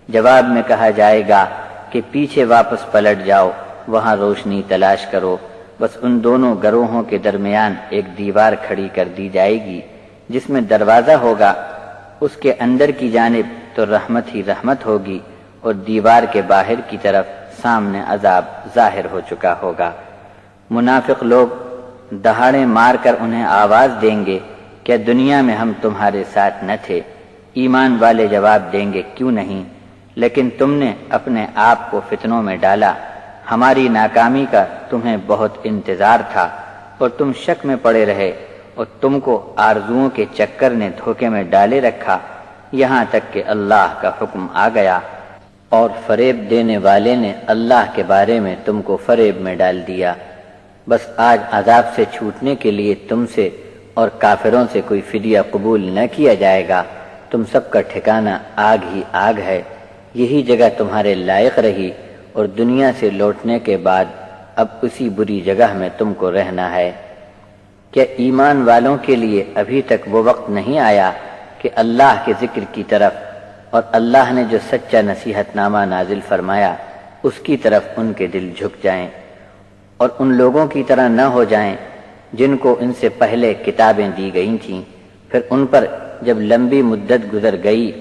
جواب میں کہا جائے گا کہ پیچھے واپس پلٹ جاؤ، وہاں روشنی تلاش کرو۔ بس ان دونوں گروہوں کے درمیان ایک دیوار کھڑی کر دی جائے گی جس میں دروازہ ہوگا، اس کے اندر کی جانب تو رحمت ہی رحمت ہوگی، اور دیوار کے باہر کی طرف سامنے عذاب ظاہر ہو چکا ہوگا۔ منافق لوگ دہاڑے مار کر انہیں آواز دیں گے، کیا دنیا میں ہم تمہارے ساتھ نہ تھے؟ ایمان والے جواب دیں گے، کیوں نہیں، لیکن تم نے اپنے آپ کو فتنوں میں ڈالا، ہماری ناکامی کا تمہیں بہت انتظار تھا اور تم شک میں پڑے رہے، اور تم کو آرزوؤں کے چکر نے دھوکے میں ڈالے رکھا، یہاں تک کہ اللہ کا حکم آ گیا، اور فریب دینے والے نے اللہ کے بارے میں تم کو فریب میں ڈال دیا۔ بس آج عذاب سے چھوٹنے کے لیے تم سے اور کافروں سے کوئی فدیہ قبول نہ کیا جائے گا، تم سب کا ٹھکانہ آگ ہی آگ ہے، یہی جگہ تمہارے لائق رہی، اور دنیا سے لوٹنے کے بعد اب اسی بری جگہ میں تم کو رہنا ہے۔ کیا ایمان والوں کے لیے ابھی تک وہ وقت نہیں آیا کہ اللہ کے ذکر کی طرف اور اللہ نے جو سچا نصیحت نامہ نازل فرمایا اس کی طرف ان کے دل جھک جائیں، اور ان لوگوں کی طرح نہ ہو جائیں جن کو ان سے پہلے کتابیں دی گئی تھیں، پھر ان پر جب لمبی مدت گزر گئی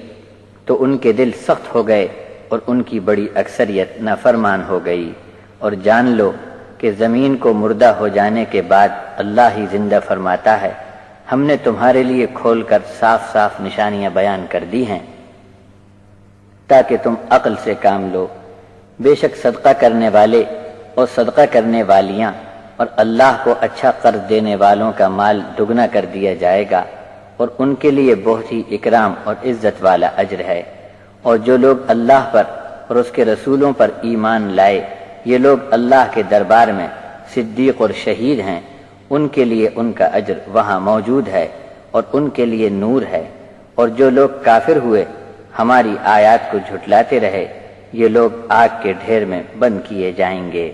تو ان کے دل سخت ہو گئے اور ان کی بڑی اکثریت نافرمان ہو گئی۔ اور جان لو کہ زمین کو مردہ ہو جانے کے بعد اللہ ہی زندہ فرماتا ہے، ہم نے تمہارے لیے کھول کر صاف صاف نشانیاں بیان کر دی ہیں تاکہ تم عقل سے کام لو۔ بے شک صدقہ کرنے والے اور صدقہ کرنے والیاں اور اللہ کو اچھا قرض دینے والوں کا مال دگنا کر دیا جائے گا، اور ان کے لیے بہت ہی اکرام اور عزت والا اجر ہے۔ اور جو لوگ اللہ پر اور اس کے رسولوں پر ایمان لائے، یہ لوگ اللہ کے دربار میں صدیق اور شہید ہیں، ان کے لیے ان کا اجر وہاں موجود ہے اور ان کے لیے نور ہے۔ اور جو لوگ کافر ہوئے، ہماری آیات کو جھٹلاتے رہے، یہ لوگ آگ کے ڈھیر میں بند کیے جائیں گے۔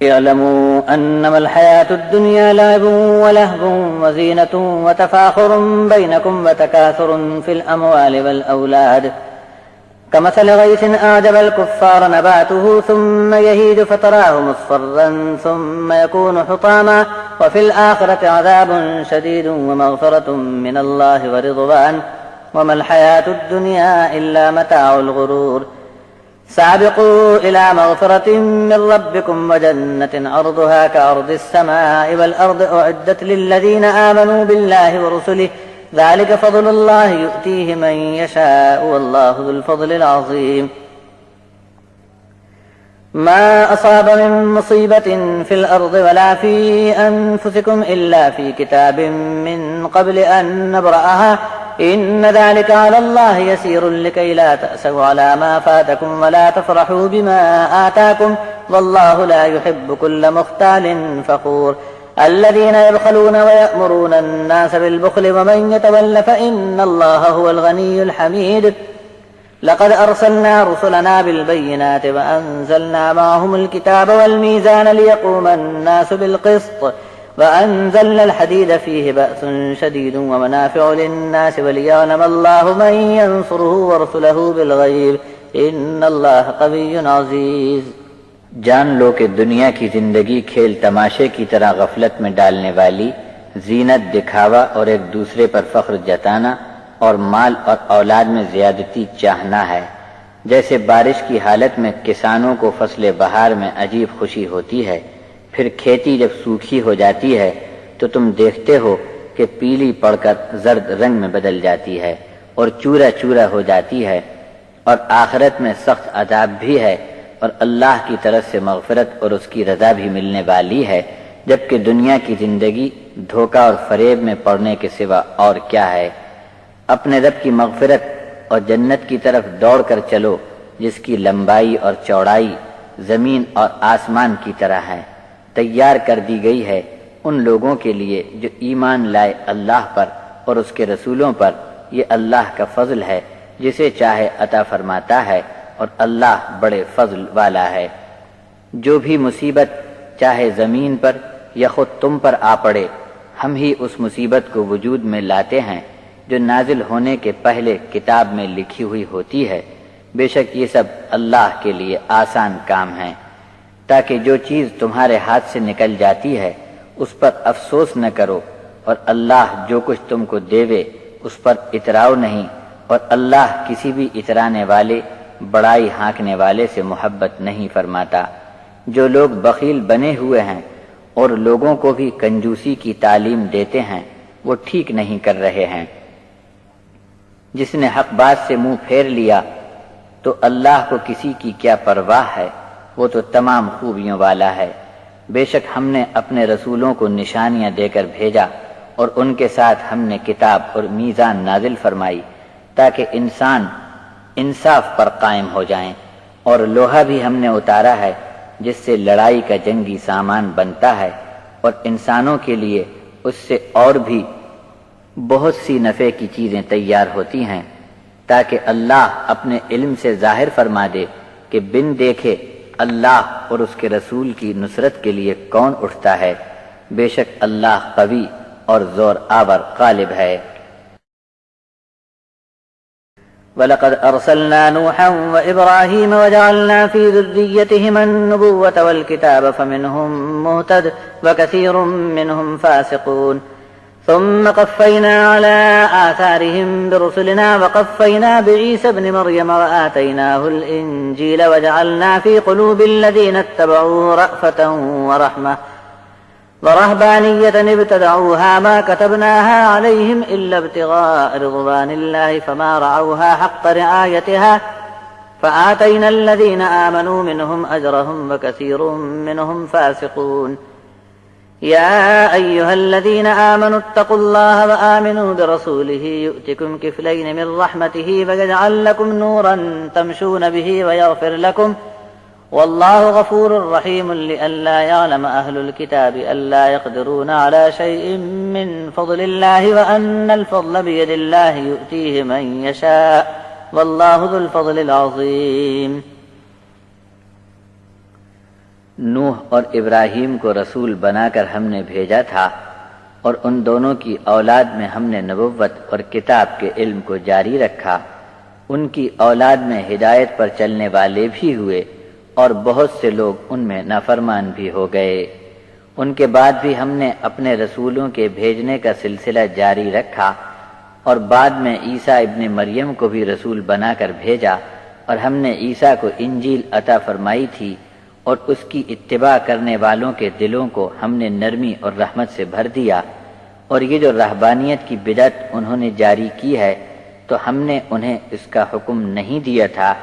اعلموا انما الحياة الدنيا لعب ولهو وزينة وتفاخر بينكم وتكاثر في الأموال والأولاد كمثل غيث أعجب الكفار نباته ثم يهيج فتراه مصفرا ثم يكون حطاما وفي الآخرة عذاب شديد ومغفرة من الله ورضوان وما الحياة الدنيا إلا متاع الغرور سابقوا إلى مغفرة من ربكم وجنة عرضها كعرض السماء والأرض أعدت للذين آمنوا بالله ورسله ذلك فضل الله يؤتيه من يشاء والله ذو الفضل العظيم ما أصاب من مصيبة في الأرض ولا في أنفسكم إلا في كتاب من قبل أن نبرأها إن ذلك على الله يسير لكي لا تأسوا على ما فاتكم ولا تفرحوا بما آتاكم والله لا يحب كل مختال فخور الذين يبخلون ويأمرون الناس بالبخل ومن يتول فإن الله هو الغني الحميد لقد أرسلنا رسلنا بالبينات وأنزلنا معهم الكتاب والميزان ليقوم الناس بالقسط وأنزلنا الحديد فيه بأس شديد ومنافع للناس وليعلم الله من ينصره ورسله بالغيب إن الله قوي عزيز۔ جان لو کہ دنیا کی زندگی کھیل تماشے کی طرح غفلت میں ڈالنے والی، زینت، دکھاوا اور ایک دوسرے پر فخر جتانا اور مال اور اولاد میں زیادتی چاہنا ہے۔ جیسے بارش کی حالت میں کسانوں کو فصل بہار میں عجیب خوشی ہوتی ہے، پھر کھیتی جب سوکھی ہو جاتی ہے تو تم دیکھتے ہو کہ پیلی پڑ کر زرد رنگ میں بدل جاتی ہے اور چورا چورا ہو جاتی ہے، اور آخرت میں سخت عذاب بھی ہے، اور اللہ کی طرف سے مغفرت اور اس کی رضا بھی ملنے والی ہے، جبکہ دنیا کی زندگی دھوکہ اور فریب میں پڑنے کے سوا اور کیا ہے۔ اپنے رب کی مغفرت اور جنت کی طرف دوڑ کر چلو، جس کی لمبائی اور چوڑائی زمین اور آسمان کی طرح ہے، تیار کر دی گئی ہے ان لوگوں کے لیے جو ایمان لائے اللہ پر اور اس کے رسولوں پر۔ یہ اللہ کا فضل ہے، جسے چاہے عطا فرماتا ہے، اور اللہ بڑے فضل والا ہے۔ جو بھی مصیبت چاہے زمین پر یا خود تم پر آ پڑے، ہم ہی اس مصیبت کو وجود میں لاتے ہیں جو نازل ہونے کے پہلے کتاب میں لکھی ہوئی ہوتی ہے۔ بے شک یہ سب اللہ کے لیے آسان کام ہیں، تاکہ جو چیز تمہارے ہاتھ سے نکل جاتی ہے اس پر افسوس نہ کرو، اور اللہ جو کچھ تم کو دیوے اس پر اتراؤ نہیں، اور اللہ کسی بھی اترانے والے، بڑائی ہانکنے والے سے محبت نہیں فرماتا۔ جو لوگ بخیل بنے ہوئے ہیں اور لوگوں کو بھی کنجوسی کی تعلیم دیتے ہیں، وہ ٹھیک نہیں کر رہے ہیں۔ جس نے حق بات سے منہ پھیر لیا تو اللہ کو کسی کی کیا پرواہ ہے، وہ تو تمام خوبیوں والا ہے۔ بے شک ہم نے اپنے رسولوں کو نشانیاں دے کر بھیجا، اور ان کے ساتھ ہم نے کتاب اور میزان نازل فرمائی تاکہ انسان انصاف پر قائم ہو جائیں، اور لوہا بھی ہم نے اتارا ہے جس سے لڑائی کا جنگی سامان بنتا ہے، اور انسانوں کے لیے اس سے اور بھی بہت سی نفع کی چیزیں تیار ہوتی ہیں، تاکہ اللہ اپنے علم سے ظاہر فرما دے کہ بن دیکھے اللہ اور اس کے رسول کی نصرت کے لیے کون اٹھتا ہے۔ بے شک اللہ قوی اور زور آور غالب ہے۔ وَلَقَدْ أَرْسَلْنَا نُوحًا وَإِبْرَاهِيمَ وَجَعَلْنَا فِي ذُرِّيَّتِهِمَا النُّبُوَّةَ وَالْكِتَابَ فَمِنْهُم مُّهْتَدٍ وَكَثِيرٌ مِّنْهُمْ فَاسِقُونَ ثُمَّ قَفَّيْنَا عَلَىٰ آثَارِهِم بِرُسُلِنَا وَقَفَّيْنَا بِعِيسَى ابْنِ مَرْيَمَ وَآتَيْنَاهُ الْإِنجِيلَ وَجَعَلْنَا فِي قُلُوبِ الَّذِينَ اتَّبَعُوهُ رَأْفَةً وَرَحْمَةً ورهبانية ابتدعوها ما كتبناها عليهم إلا ابتغاء رضوان الله فما رعوها حق رعايتها فآتينا الذين آمنوا منهم أجرهم وكثير منهم فاسقون يا أيها الذين آمنوا اتقوا الله وآمنوا برسوله يؤتكم كفلين من رحمته ويجعل لكم نورا تمشون به ويغفر لكم والله غفور رحيم لئلا يعلم أهل الكتاب ألا يقدرون على شيء من فضل الله وأن الفضل بيد الله يؤتيه من يشاء والله ذو الفضل العظيم۔ نوح اور ابراہیم کو رسول بنا کر ہم نے بھیجا تھا، اور ان دونوں کی اولاد میں ہم نے نبوت اور کتاب کے علم کو جاری رکھا۔ ان کی اولاد میں ہدایت پر چلنے والے بھی ہوئے، اور بہت سے لوگ ان میں نافرمان بھی ہو گئے۔ ان کے بعد بھی ہم نے اپنے رسولوں کے بھیجنے کا سلسلہ جاری رکھا، اور بعد میں عیسیٰ ابن مریم کو بھی رسول بنا کر بھیجا، اور ہم نے عیسیٰ کو انجیل عطا فرمائی تھی، اور اس کی اتباع کرنے والوں کے دلوں کو ہم نے نرمی اور رحمت سے بھر دیا۔ اور یہ جو رہبانیت کی بدعت انہوں نے جاری کی ہے، تو ہم نے انہیں اس کا حکم نہیں دیا تھا،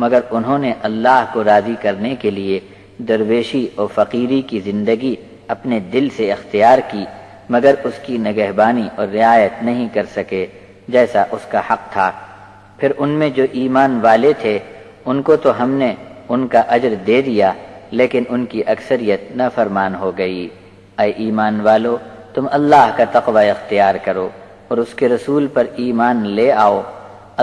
مگر انہوں نے اللہ کو راضی کرنے کے لیے درویشی اور فقیری کی زندگی اپنے دل سے اختیار کی، مگر اس کی نگہبانی اور رعایت نہیں کر سکے جیسا اس کا حق تھا۔ پھر ان میں جو ایمان والے تھے ان کو تو ہم نے ان کا اجر دے دیا، لیکن ان کی اکثریت نافرمان ہو گئی۔ اے ایمان والو، تم اللہ کا تقوی اختیار کرو اور اس کے رسول پر ایمان لے آؤ،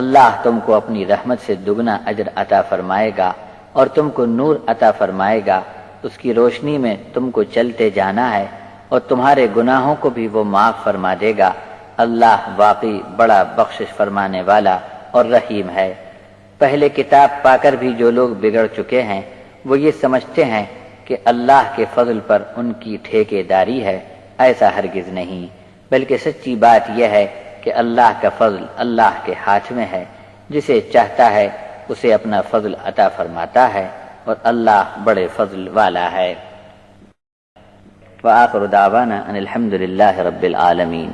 اللہ تم کو اپنی رحمت سے دگنا اجر عطا فرمائے گا، اور تم کو نور عطا فرمائے گا، اس کی روشنی میں تم کو چلتے جانا ہے، اور تمہارے گناہوں کو بھی وہ معاف فرما دے گا۔ اللہ واقعی بڑا بخشش فرمانے والا اور رحیم ہے۔ پہلے کتاب پا کر بھی جو لوگ بگڑ چکے ہیں وہ یہ سمجھتے ہیں کہ اللہ کے فضل پر ان کی ٹھیکے داری ہے، ایسا ہرگز نہیں، بلکہ سچی بات یہ ہے کہ اللہ کا فضل اللہ کے ہاتھ میں ہے، جسے چاہتا ہے اسے اپنا فضل عطا فرماتا ہے، اور اللہ بڑے فضل والا ہے۔ وآخر دعوانا ان الحمد للہ رب العالمین۔